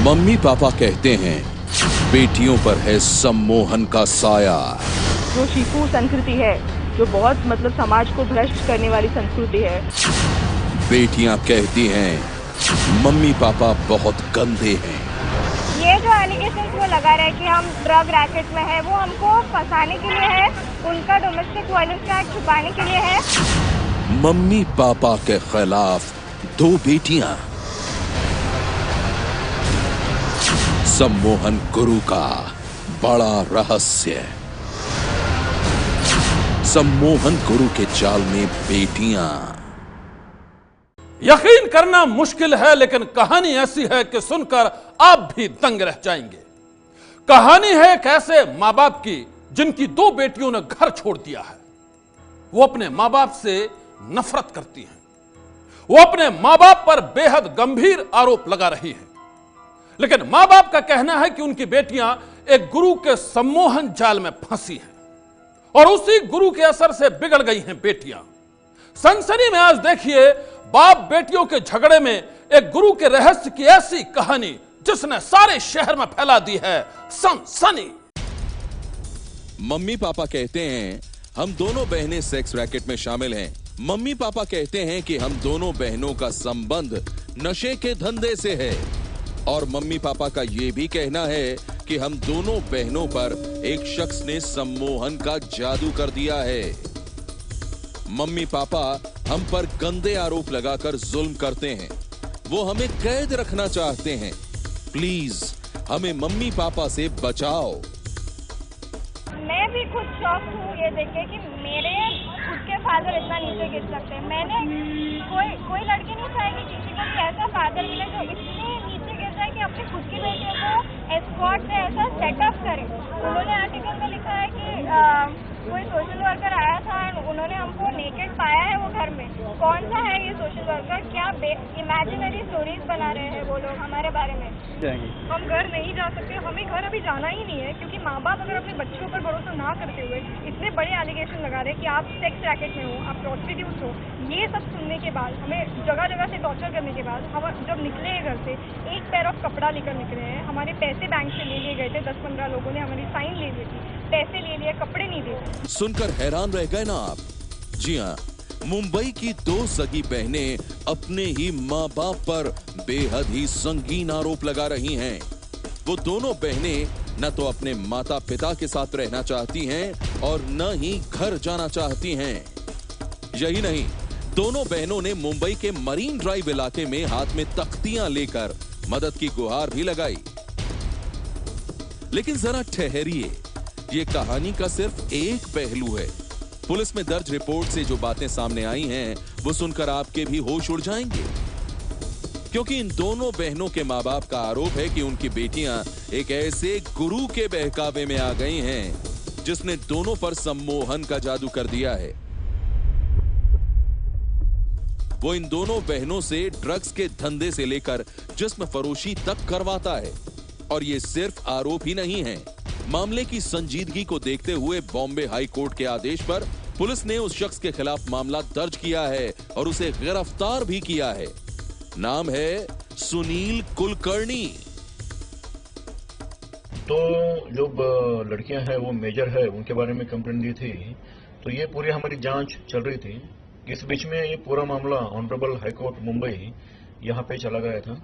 Mummy papa कहते हैं बेटियों पर है सम्मोहन का साया। जो शिफू संस्कृति है, जो बहुत समाज को भ्रष्ट करने वाली संस्कृति है। बेटियां कहती हैं मम्मी पापा बहुत गंदे हैं। ये जो एलिगेशन वो लगा रहे हैं कि हम ड्रग रैकेट में है, वो हमको फंसाने के लिए है, उनका डोमेस्टिक वायलेंस एक्ट छुपाने के लिए है। मम्मी पापा के खिलाफ दो बेटियां। सम्मोहन गुरु का बड़ा रहस्य। सम्मोहन गुरु के जाल में बेटियां। यकीन करना मुश्किल है, लेकिन कहानी ऐसी है कि सुनकर आप भी दंग रह जाएंगे। कहानी है एक ऐसे मां बाप की जिनकी दो बेटियों ने घर छोड़ दिया है। वो अपने मां बाप से नफरत करती हैं। वो अपने मां बाप पर बेहद गंभीर आरोप लगा रही हैं। लेकिन मां बाप का कहना है कि उनकी बेटियां एक गुरु के सम्मोहन जाल में फंसी हैं और उसी गुरु के असर से बिगड़ गई हैं बेटियां। सनसनी में आज देखिए बाप बेटियों के झगड़े में एक गुरु के रहस्य की ऐसी कहानी जिसने सारे शहर में फैला दी है सनसनी। मम्मी पापा कहते हैं हम दोनों बहनें सेक्स रैकेट में शामिल हैं। मम्मी पापा कहते हैं कि हम दोनों बहनों का संबंध नशे के धंधे से है। और मम्मी पापा का यह भी कहना है कि हम दोनों बहनों पर एक शख्स ने सम्मोहन का जादू कर दिया है। मम्मी पापा हम पर गंदे आरोप लगाकर जुल्म करते हैं। वो हमें कैद रखना चाहते हैं। प्लीज हमें मम्मी पापा से बचाओ। मैं भी खुद शॉक हूँ ये देख के कि मेरे खुद के फादर इतना नीचे गिर सकते हैं। मैंने कोई लड़की नहीं चाहेगी किसी को भी ऐसा फादर मिले जो इतने नीचे गिर जाए कि अपनी खुद की बेटियों को एस्कॉर्ट से ऐसा सेटअप करे। उन्होंने आर्टिकल में लिखा है कि कोई सोशल वर्कर आया था और उन्होंने हमको नेकेड पाया है वो घर में। कौन सा है ये सोशल वर्कर? क्या इमेजिनरी स्टोरीज बना रहे हैं वो लोग हमारे बारे में। हम घर नहीं जा सकते, हमें घर अभी जाना ही नहीं है क्योंकि माँ बाप अगर अपने बच्चों पर भरोसा ना करते हुए इतने बड़े एलिगेशन लगा रहे हैं कि आप सेक्स रैकेट में हो, आप प्रोस्टिट्यूट हो। ये सब सुनने के बाद हमें जगह जगह से टॉर्चर करने के बाद हम जब निकले हैं घर से, एक पैर ऑफ कपड़ा लेकर निकले हैं। हमारे पैसे बैंक से ले लिए गए थे, 10-15 लोगों ने हमारी साइन ले ली थी, पैसे ले लिए, कपड़े नहीं दिए। सुनकर हैरान रह गए ना आप? जी हाँ, मुंबई की दो सगी बहनें अपने ही माँ बाप पर बेहद ही संगीन आरोप लगा रही हैं। वो दोनों बहनें न तो अपने माता पिता के साथ रहना चाहती हैं और न ही घर जाना चाहती हैं। यही नहीं, दोनों बहनों ने मुंबई के मरीन ड्राइव इलाके में हाथ में तख्तियां लेकर मदद की गुहार भी लगाई। लेकिन जरा ठहरिए, ये कहानी का सिर्फ एक पहलू है। पुलिस में दर्ज रिपोर्ट से जो बातें सामने आई हैं, वो सुनकर आपके भी होश उड़ जाएंगे। क्योंकि इन दोनों बहनों के माँ बाप का आरोप है कि उनकी बेटियां एक ऐसे गुरु के बहकावे में आ गई हैं जिसने दोनों पर सम्मोहन का जादू कर दिया है। वो इन दोनों बहनों से ड्रग्स के धंधे से लेकर जिस्म फरोशी तक करवाता है। और ये सिर्फ आरोप ही नहीं है। मामले की संजीदगी को देखते हुए बॉम्बे हाई कोर्ट के आदेश पर पुलिस ने उस शख्स के खिलाफ मामला दर्ज किया है और उसे गिरफ्तार भी किया है। नाम है सुनील कुलकर्णी। तो जो लड़कियां हैं वो मेजर है, उनके बारे में कंप्लेंट दी थी। तो ये पूरी हमारी जांच चल रही थी। इस बीच में ये पूरा मामला ऑनरेबल हाई कोर्ट मुंबई यहाँ पे चला गया था।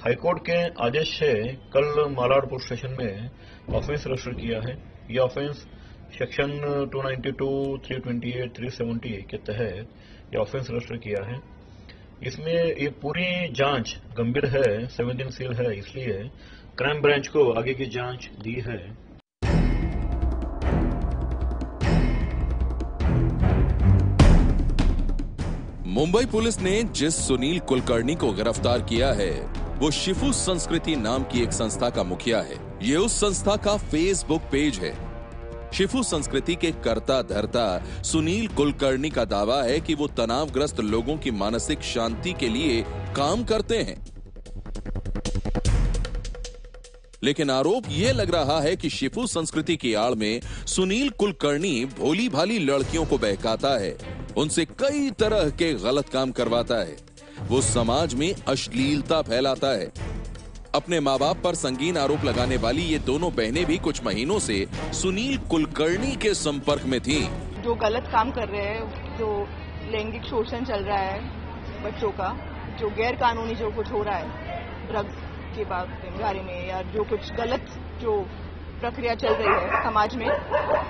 हाईकोर्ट के आदेश से कल मालाडपुर स्टेशन में ऑफेंस रजिस्टर किया है। ये ऑफेंस सेक्शन 292, 328, 370 के तहत ये ऑफेंस रजिस्टर किया है। इसमें ये पूरी जांच गंभीर है, संवेदनशील है, इसलिए क्राइम ब्रांच को आगे की जांच दी है। मुंबई पुलिस ने जिस सुनील कुलकर्णी को गिरफ्तार किया है वो शिफू संस्कृति नाम की एक संस्था का मुखिया है। ये उस संस्था का फेसबुक पेज है। शिफू संस्कृति के कर्ता धर्ता सुनील कुलकर्णी का दावा है कि वो तनावग्रस्त लोगों की मानसिक शांति के लिए काम करते हैं। लेकिन आरोप यह लग रहा है कि शिफू संस्कृति की आड़ में सुनील कुलकर्णी भोली भाली लड़कियों को बहकाता है, उनसे कई तरह के गलत काम करवाता है, वो समाज में अश्लीलता फैलाता है। अपने माँ बाप पर संगीन आरोप लगाने वाली ये दोनों बहनें भी कुछ महीनों से सुनील कुलकर्णी के संपर्क में थीं। जो गलत काम कर रहे हैं, जो लैंगिक शोषण चल रहा है बच्चों का, जो गैर कानूनी जो कुछ हो रहा है ड्रग्स के बारे में, या जो कुछ गलत जो प्रक्रिया चल रही है समाज में,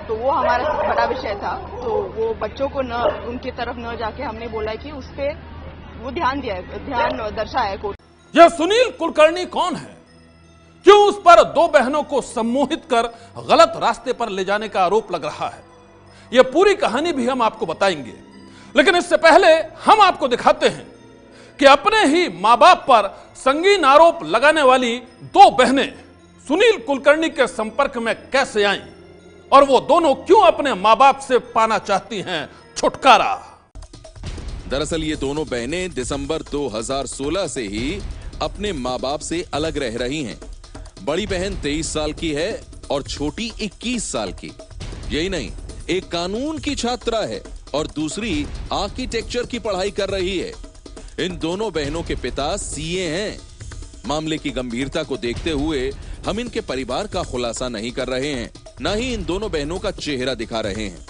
तो वो हमारा बड़ा विषय था। तो वो बच्चों को न उनकी तरफ न जाके हमने बोला कि उस पे वो ध्यान दर्शाया कोर्ट। यह सुनील कुलकर्णी कौन है? क्यों उस पर दो बहनों को सम्मोहित कर गलत रास्ते पर ले जाने का आरोप लग रहा है? यह पूरी कहानी भी हम आपको बताएंगे, लेकिन इससे पहले हम आपको दिखाते हैं कि अपने ही मां बाप पर संगीन आरोप लगाने वाली दो बहनें सुनील कुलकर्णी के संपर्क में कैसे आईं और वो दोनों क्यों अपने मां बाप से पाना चाहती हैं छुटकारा। दरअसल ये दोनों बहनें दिसंबर 2016 से ही अपने मां बाप से अलग रह रही हैं। बड़ी बहन 23 साल की है और छोटी 21 साल की। यही नहीं, एक कानून की छात्रा है और दूसरी आर्किटेक्चर की पढ़ाई कर रही है। इन दोनों बहनों के पिता सीए हैं। मामले की गंभीरता को देखते हुए हम इनके परिवार का खुलासा नहीं कर रहे हैं, न ही इन दोनों बहनों का चेहरा दिखा रहे हैं।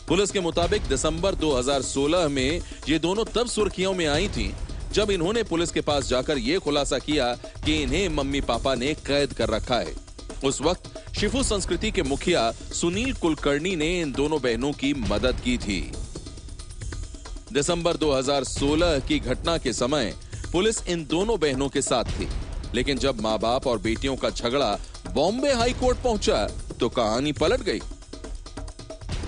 पुलिस के मुताबिक दिसंबर 2016 में ये दोनों तब सुर्खियों में आई थीं जब इन्होंने पुलिस के पास जाकर ये खुलासा किया कि इन्हें मम्मी पापा ने कैद कर रखा है। उस वक्त शिफू संस्कृति के मुखिया सुनील कुलकर्णी ने इन दोनों बहनों की मदद की थी। दिसंबर 2016 की घटना के समय पुलिस इन दोनों बहनों के साथ थी, लेकिन जब माँ बाप और बेटियों का झगड़ा बॉम्बे हाई कोर्ट पहुंचा तो कहानी पलट गई।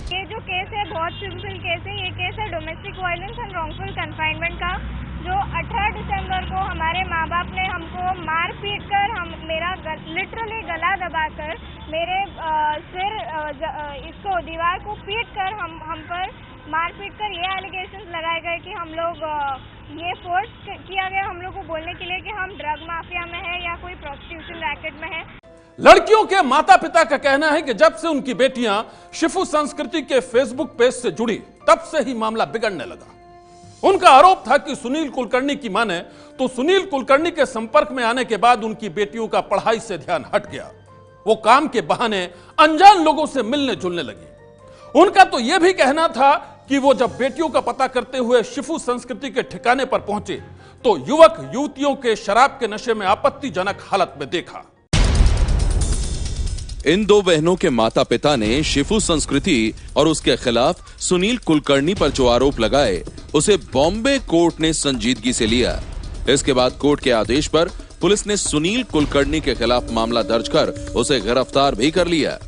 ये जो केस है बहुत सिंपल केस है। ये केस है domestic violence and wrongful confinement का, जो 18 दिसंबर को हमारे माँ बाप ने हमको मार पीट कर, मेरा लिटरली गला दबाकर, मेरे सिर इसको दीवार को पीट कर हम पर मार पीट कर ये एलिगेशंस लगाए गए कि हम लोग ये फोर्स किया गया हम लोग को बोलने के लिए कि हम ड्रग माफिया में है या कोई प्रोस्टिट्यूशन रैकेट में है। लड़कियों के माता पिता का कहना है कि जब से उनकी बेटियां शिफू संस्कृति के फेसबुक पेज से जुड़ी तब से ही मामला बिगड़ने लगा। उनका आरोप था कि सुनील कुलकर्णी की माने तो सुनील कुलकर्णी के संपर्क में आने के बाद उनकी बेटियों का पढ़ाई से ध्यान हट गया। वो काम के बहाने अनजान लोगों से मिलने जुलने लगी। उनका तो यह भी कहना था कि वो जब बेटियों का पता करते हुए शिफू संस्कृति के ठिकाने पर पहुंचे तो युवक युवतियों के शराब के नशे में आपत्तिजनक हालत में देखा। इन दो बहनों के माता पिता ने शिफू संस्कृति और उसके खिलाफ सुनील कुलकर्णी पर जो आरोप लगाए उसे बॉम्बे कोर्ट ने संजीदगी से लिया। इसके बाद कोर्ट के आदेश पर पुलिस ने सुनील कुलकर्णी के खिलाफ मामला दर्ज कर उसे गिरफ्तार भी कर लिया।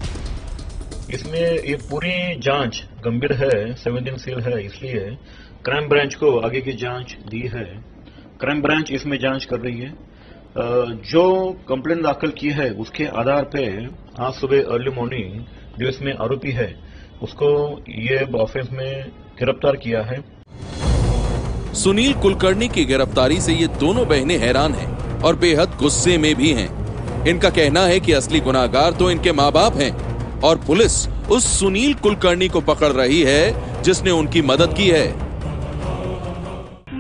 इसमें ये पूरी जांच गंभीर है, संवेदनशील है, इसलिए क्राइम ब्रांच को आगे की जांच दी है। क्राइम ब्रांच इसमें जांच कर रही है। जो कंप्लेंट दाखिल की है उसके आधार पे आज सुबह अर्ली मॉर्निंग जो इसमें आरोपी है उसको ये ऑफेंस में गिरफ्तार किया है। सुनील कुलकर्णी की गिरफ्तारी से ये दोनों बहनें हैरान हैं और बेहद गुस्से में भी हैं। इनका कहना है कि असली गुनाहगार तो इनके माँ बाप हैं और पुलिस उस सुनील कुलकर्णी को पकड़ रही है जिसने उनकी मदद की है।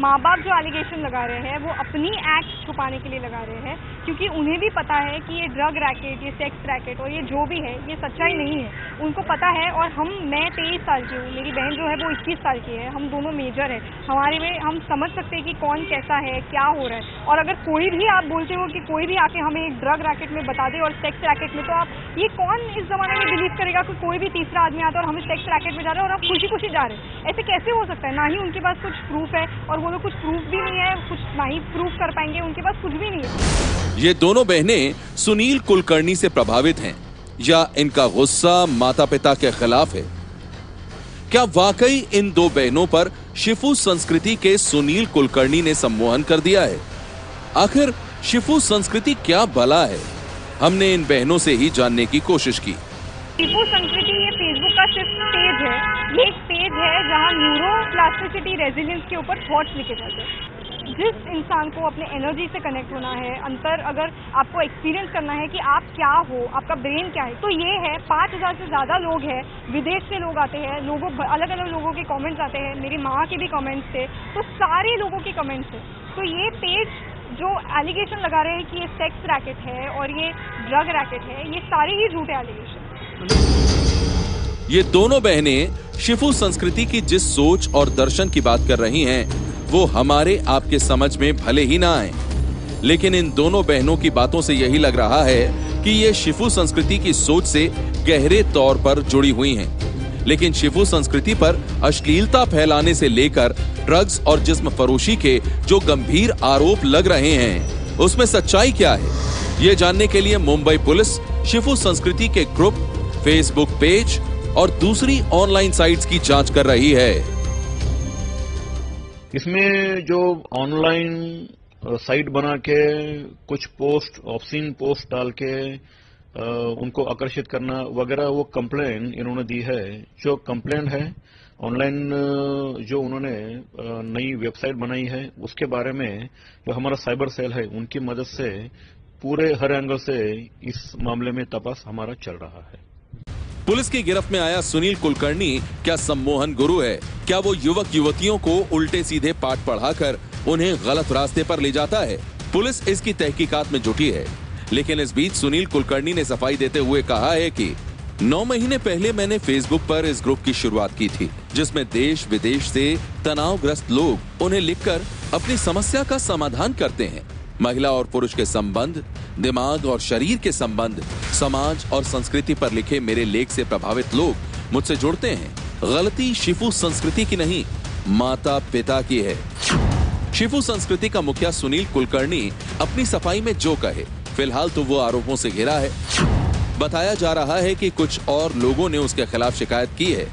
माँ बाप जो एलिगेशन लगा रहे हैं वो अपनी एक्ट छुपाने के लिए लगा रहे हैं, क्योंकि उन्हें भी पता है कि ये ड्रग रैकेट, ये सेक्स रैकेट और ये जो भी है ये सच्चाई नहीं है, उनको पता है। और मैं 23 साल की हूँ, मेरी बहन जो है वो 21 साल की है, हम दोनों मेजर है। हमारे में हम समझ सकते हैं कि कौन कैसा है, क्या हो रहा है। और अगर कोई भी आप बोलते हो कि कोई भी आके हमें एक ड्रग रैकेट में बता दे और सेक्स रैकेट में, तो आप ये कौन इस जमाने में बिलीव करेगा कि कोई भी तीसरा आदमी आता है और हमें सेक्स रैकेट में जा रहे हैं और हम खुशी खुशी जा रहे हैं? ऐसे कैसे हो सकता है? ना ही उनके पास कुछ प्रूफ है और वो लोग कुछ प्रूफ भी नहीं है, कुछ ना ही प्रूफ कर पाएंगे, उनके पास कुछ भी नहीं है। ये दोनों बहनें सुनील कुलकर्णी से प्रभावित हैं या इनका गुस्सा माता पिता के खिलाफ है? क्या वाकई इन दो बहनों पर शिफू संस्कृति के सुनील कुलकर्णी ने सम्मोहन कर दिया है? आखिर शिफू संस्कृति क्या भला है? हमने इन बहनों से ही जानने की कोशिश की। शिफू संस्कृति ये फेसबुक का सिर्फ पेज है। ये एक पेज है जहाँ न्यूरोप्लास्टिसिटी रेजिलियंस के ऊपर थॉट्स लिखे जाते हैं। जिस इंसान को अपने एनर्जी से कनेक्ट होना है, अंतर अगर आपको एक्सपीरियंस करना है कि आप क्या हो, आपका ब्रेन क्या है, तो ये है। 5000 से ज्यादा लोग हैं, विदेश से लोग आते हैं, अलग अलग लोगों के कमेंट्स आते हैं, मेरी माँ के भी कमेंट्स थे, तो सारे लोगों के कमेंट्स थे। तो ये पेज जो एलिगेशन लगा रहे हैं कि ये सेक्स रैकेट है और ये ड्रग रैकेट है, ये सारे ही झूठे एलिगेशन। ये दोनों बहनें शिफू संस्कृति की जिस सोच और दर्शन की बात कर रही हैं, वो हमारे आपके समझ में भले ही ना आए, लेकिन इन दोनों बहनों की बातों से यही लग रहा है कि ये शिफू संस्कृति की सोच से गहरे तौर पर जुड़ी हुई हैं। लेकिन शिफू संस्कृति पर अश्लीलता फैलाने से लेकर ड्रग्स और जिस्म फरोशी के जो गंभीर आरोप लग रहे हैं, उसमें सच्चाई क्या है, ये जानने के लिए मुंबई पुलिस शिफू संस्कृति के ग्रुप, फेसबुक पेज और दूसरी ऑनलाइन साइट्स की जांच कर रही है। इसमें जो ऑनलाइन साइट बना के कुछ पोस्ट, ऑब्सीन पोस्ट डाल के उनको आकर्षित करना वगैरह, वो कंप्लेन इन्होंने दी है। जो कंप्लेन है ऑनलाइन, जो उन्होंने नई वेबसाइट बनाई है, उसके बारे में जो हमारा साइबर सेल है उनकी मदद से पूरे हर एंगल से इस मामले में तपास हमारा चल रहा है। पुलिस की गिरफ्त में आया सुनील कुलकर्णी क्या सम्मोहन गुरु है? क्या वो युवक युवतियों को उल्टे सीधे पाठ पढ़ाकर उन्हें गलत रास्ते पर ले जाता है? पुलिस इसकी तहकीकात में जुटी है, लेकिन इस बीच सुनील कुलकर्णी ने सफाई देते हुए कहा है कि 9 महीने पहले मैंने फेसबुक पर इस ग्रुप की शुरुआत की थी, जिसमें देश विदेश से तनावग्रस्त लोग उन्हें लिखकर अपनी समस्या का समाधान करते हैं। महिला और पुरुष के संबंध, दिमाग और शरीर के संबंध, समाज और संस्कृति पर लिखे मेरे लेख से प्रभावित लोग मुझसे जुड़ते हैं। गलती शिफू संस्कृति की नहीं, माता पिता की है। शिफू संस्कृति का मुखिया सुनील कुलकर्णी अपनी सफाई में जो कहे, फिलहाल तो वो आरोपों से घिरा है। बताया जा रहा है कि कुछ और लोगों ने उसके खिलाफ शिकायत की है।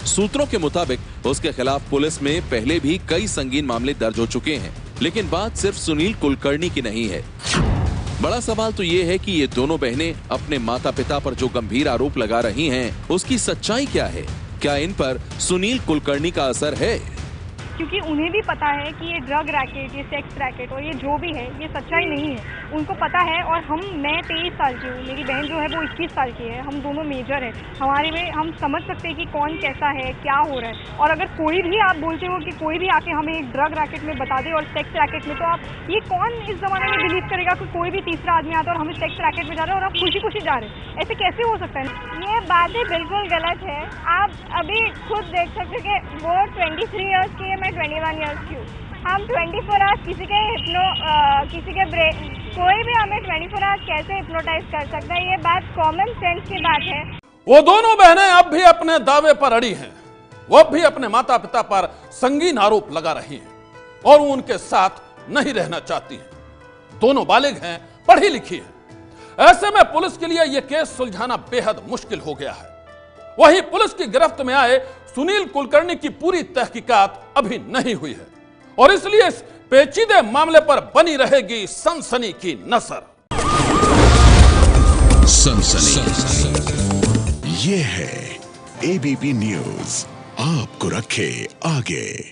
सूत्रों के मुताबिक उसके खिलाफ पुलिस में पहले भी कई संगीन मामले दर्ज हो चुके हैं, लेकिन बात सिर्फ सुनील कुलकर्णी की नहीं है। बड़ा सवाल तो ये है कि ये दोनों बहनें अपने माता पिता पर जो गंभीर आरोप लगा रही हैं, उसकी सच्चाई क्या है? क्या इन पर सुनील कुलकर्णी का असर है? क्योंकि उन्हें भी पता है कि ये ड्रग रैकेट, ये सेक्स रैकेट और ये जो भी है, ये सच्चाई नहीं है। उनको पता है। और मैं 23 साल की हूँ, मेरी बहन जो है वो 21 साल की है, हम दोनों मेजर हैं। हमारे में हम समझ सकते हैं कि कौन कैसा है, क्या हो रहा है। और अगर कोई भी आप बोलते हो कि कोई भी आके हमें एक ड्रग रैकेट में बता दे और सेक्स रैकेट में, तो आप ये कौन इस जमाने में बिलीव करेगा कि कोई भी तीसरा आदमी आता है और हमें सेक्स रैकेट में जा रहा है और हम खुशी खुशी जा रहे हैं? ऐसे कैसे हो सकता है? ये बातें बिल्कुल गलत है। आप अभी खुद देख सकते हैं कि वो 23 ईयर्स की है, मैं 21 ईयर्स की हूँ। हम 24 आवर्स किसी के ब्रेन, कोई भी हमें 24 आवर्स कैसे हिप्नोटाइज कर सकता है? ये बात कॉमन सेंस की बात है। वो दोनों बहनें अब भी अपने दावे पर अड़ी हैं। वो अब भी अपने माता पिता पर संगीन आरोप लगा रही हैं और वो उनके साथ नहीं रहना चाहती हैं। दोनों बालिग हैं, पढ़ी लिखी हैं। ऐसे में पुलिस के लिए यह केस सुलझाना बेहद मुश्किल हो गया है। वहीं पुलिस की गिरफ्त में आए सुनील कुलकर्णी की पूरी तहकीकात अभी नहीं हुई है और इसलिए इस पेचीदे मामले पर बनी रहेगी सनसनी की नजर। सनसनी ये है एबीपी न्यूज, आपको रखे आगे।